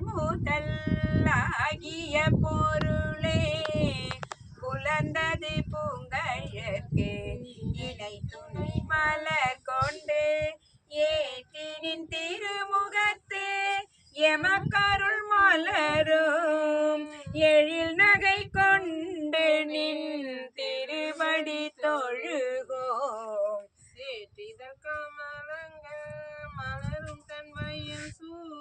முதலாகிய பொருளே புலந்தது பூங்கழற்கு இணை துணை மலர் கொண்டு ஏற்றினின் திருமுகத்து எமக்கருள் மலரும் எழில் நகை கொண்டு நின் திருவடி தொழுகோம். சேற்றிதழ் கமலங்கள் மலரும் தன்மையில் சூழ்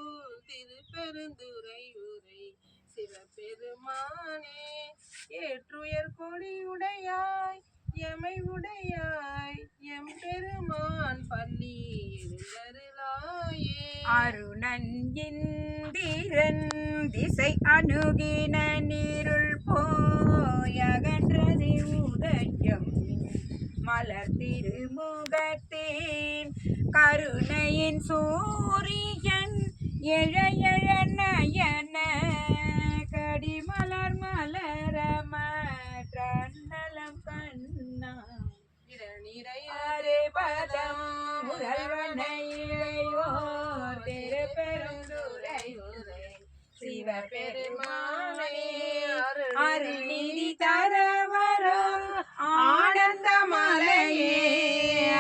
திருப்பெருந்துறை உரை சிவபெருமானே ஏற்றுயர் கொடி உடையாய் எமை உடையாய் எம்பெருமான் பள்ளி எழுந்தருளாயே. அருணன் இந்திரன் திசை அணுகின நீருள் போய் அகன்றது உதயம் மலர் திருமுகத்தேன் கருணையின் சூரியன் எழ எழ நயன கடிமலர் மலரமற்றண்டலம் கண்ணா நிறையாரே பதம் முதல்வனையோர் திருப்பெருந்துறை உரை சிவபெருமானே அருள்நிதி தரவரோ ஆனந்த மலையே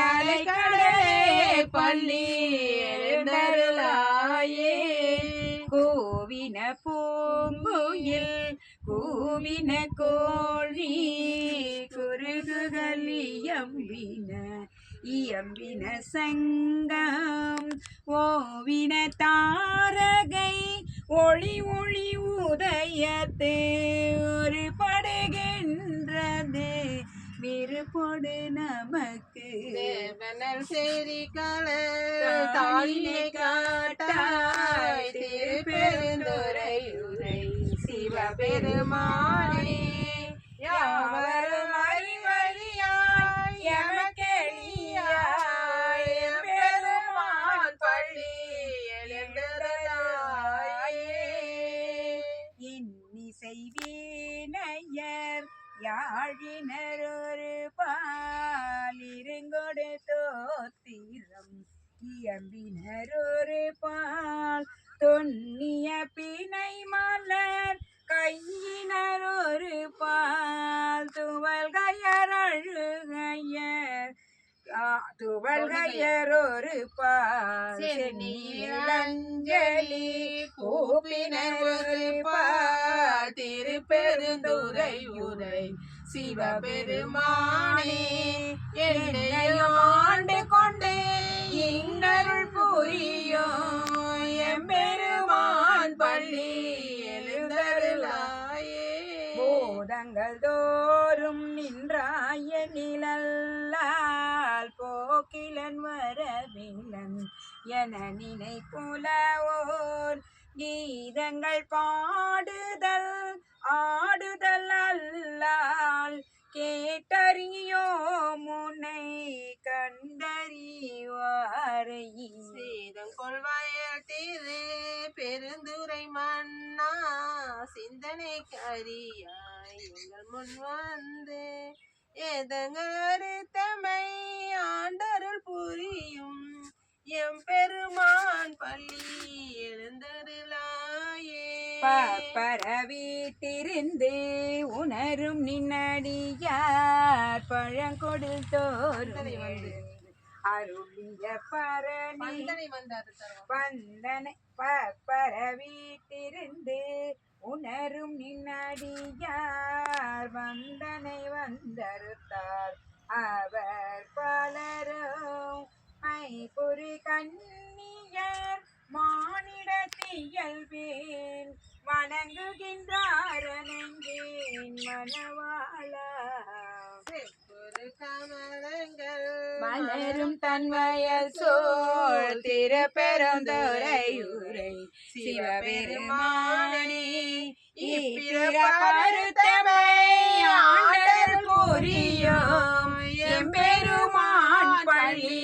அலைக்கடலே பள்ளி எழுந்தருளாயே. கூவின பூங்குயில் கூவின கோழி குருகுகள் இயம்பின சங்கம் ஓவின தாரகை ஒளி ஒளி உதயத்து ஒரு படுகின்றது விருப்பொடு நமக்கு தேவனல் சேரி தாளினை காட்டாய் திருப்பெருந்துறை உரை சிவபெருமானே யாவரும் அறிவறியாய் எமக்கெளியாய் எம்பெருமான் பள்ளி எழுந்தருளாயே. இன்னிசை வீணையர் யாழினர் ஒரு பாலிருங்கொடு தோத்திரம் இயம்பினர் ஒரு பால் தொன்னிய பிணை மலர் கையினர் ஒரு பால் துவல்கையர் அழுகையர் துவல்கையர் ஒரு பால் சென்னீலஞ்சலி கூப்பினர் ஒரு பால் திருப்பெருந்துறை உரை சிவபெருமானே என்னையும் ஆண்டு கொண்டு இன்னருள் புரியும் எம்பெருமான் பள்ளி எழுந்தருளாயே. போதங்கள் தோறும் நின்றாய நிழலால் போக்கிலன் வரவிலன் என நினைப்புலவோர் கீதங்கள் பாடுதல் ஆடுதல் அல்லால் கேட்டறியோ முனை கண்டறிவாரை. சேதம் கொள்வாயல் திரு பெருந்துரை மன்னா சிந்தனை கரியாய் எங்கள் முன் வந்து ஏதங்கள் அறுத்தமை ஆண்டருள் புரியும் எம்பெருமான் பள்ளி எழுந்தருளாயே. பரவித்திருந்து உணரும் நின்னடியார் பழங்கொடு தோறு அருளிய பரணி வந்தனை பரவித்திருந்து உணரும் நின்னடியார் வந்தனை வந்தறுத்தார் அவர் பலரும் மைபுரி கண்ணியர் மானிடத்தியல்வேன் வணங்குகின்றாரனெங்கேன் மணவாளா. கமலங்கள் மலரும் தன்வயல் சோழ் திருப்பெருந்துறை உரை சிவபெருமானே இப்பிறப்பருத்தமை ஆண்டருள் புரியும் எம்பெருமான் பள்ளி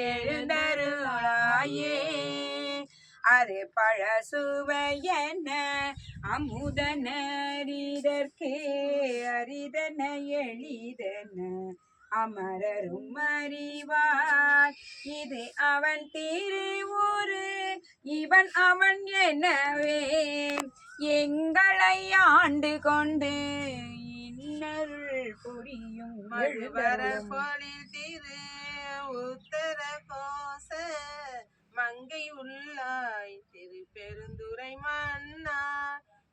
எழுந்தருளாயே. அது பழசுவையன அமுதன அரிதற்கே அரிதன எளிதன அமரரும் அறிவார் இது அவன் திருவூரு இவன் அவன் எனவே எங்களை ஆண்டு கொண்டு இன்னருள் புரியும் மழுவர போலில் திரு உத்தர கோச மங்கை உள்ளாய் திரு பெருந்துரை மன்னா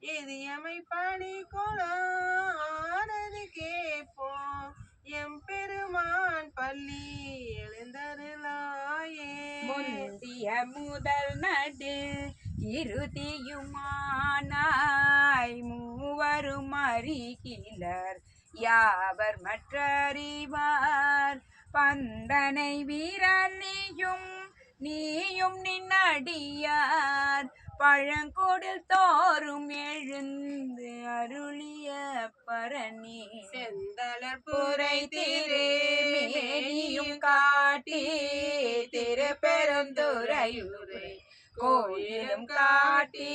எதியமை பணி கோலம் ஆனது கேட்போம் எம்பெருமான் பள்ளி எழுந்தருளாயே முந்திய முதல் நடு இறுதியுமானாய் மூவரும் அறிகிலர் யாவர் மற்றறிவார் பந்தனை வீரனியும் நீயும் நின்னடியார் பழங்கொடில் தோறும் எழுந்து அருளிய பரணி செந்தளர் புரை திருமேனியும் காட்டி திருப்பெருந்துறையூரை கோயிலும் காட்டி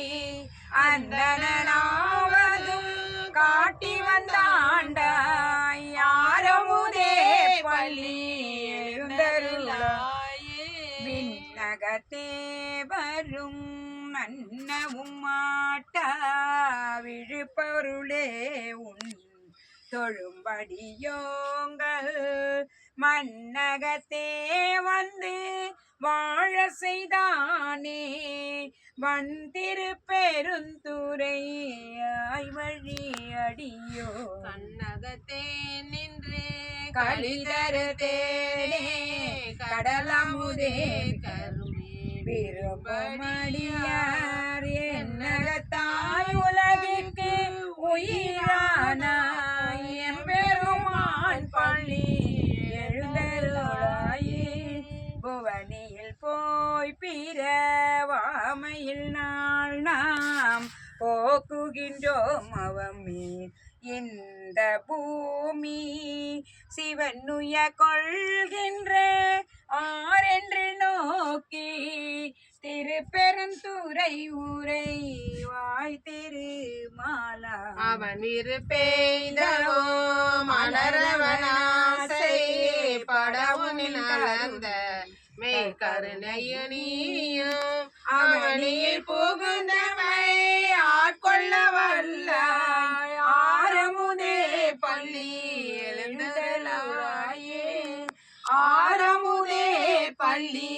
அந்தனாவதும் காட்டி வந்தாண்டாய் யாரமுதே பள்ளி எழுந்தருளாயே விண்ணகத்தே வரும் நன்னவும் மாட்டா விழுப்பொருளே உன் தொழும்படியோங்கள் மன்னகத்தே வந்து வாழ செய்தானே வன் திருப்பெருந்துறை வழி அடியோ கண்ணகத்தே நின்று கலிதரு தேனே கடலமுதே கருமே விருப்பமடியார் என்னகத்தாய் உலகிற்கு உயிரானாய் எம்பெருமான் பள்ளி எழுந்தருளாயே புவனியில் போய் பிறவாமையில் நாள் நாம் போக்குகின்றோம் அவமே இந்த பூமி சிவனுய கொள்கின்ற ஆரென்று நோக்கி திருப்பெருந்துறை ஊரை வாய் திருமாலா அவன் விருப்பெய்தவோ மலரவனாசை படவுனில் கலந்த மெய்கருணையுனியும் அவனியில் புகுந்தவை ஆட்கொள்ள வல்லாய் ஆரமுதே பள்ளி எழுந்தருளாயே ஆரமுதே பள்ளி